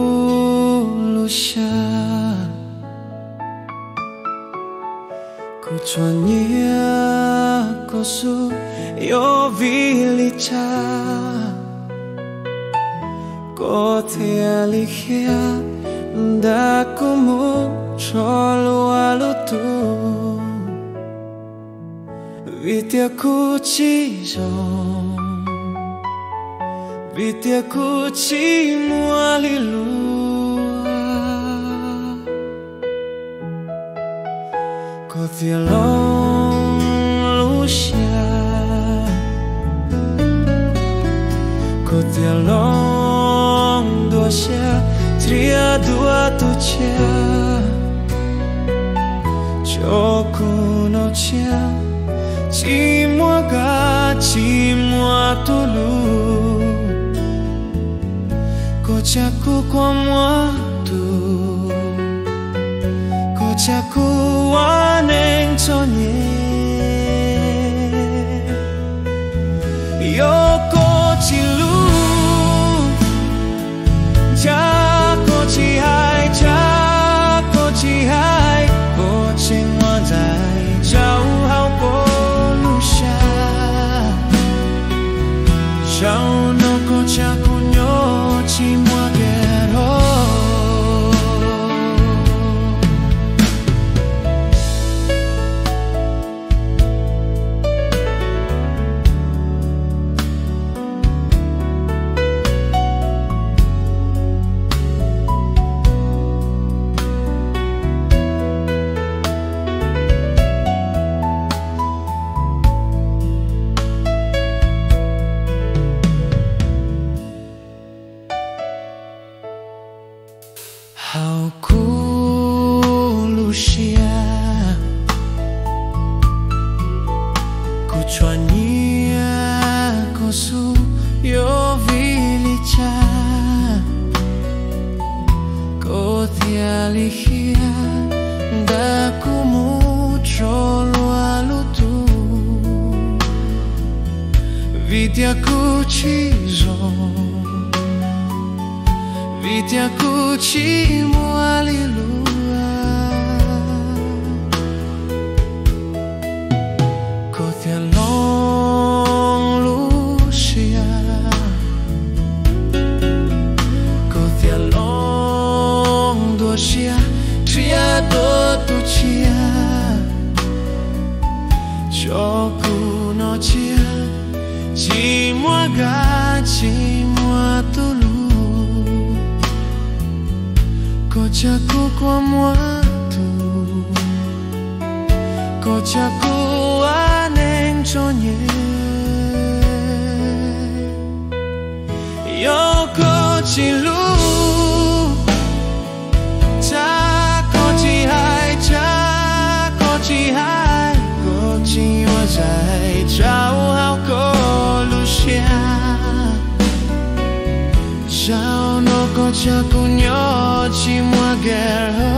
kulusha kuchwania kosu yo vilicha kote alikhia ndakumu cholo alutu vitya kuchizo vitya kuchimu alilua kote along lucia kote along dosia tria dua tucia chokuno chia chimwa ga chimwa tulu kochaku kwa mwatu kochaku waneng chonye yoko chilu jako chihai jako chihai koching wanzai jau hau polusha jau no kochaku nyo chimwa gero how kulusha kuchwania kosu yo vilicha kote alikhia ndakumu cholo alutu vitya kuchizo vitya kuchimu alilua kote along lucia kote along dosia tria do tucia chokuno chia chimwa ga chimwa tulu kochaku kwa mwatu kochaku aneng chonye yoko chilu chako chihai chako chihai kochi wazai chao hau kolusha jau no kochaku nyo chimwa gero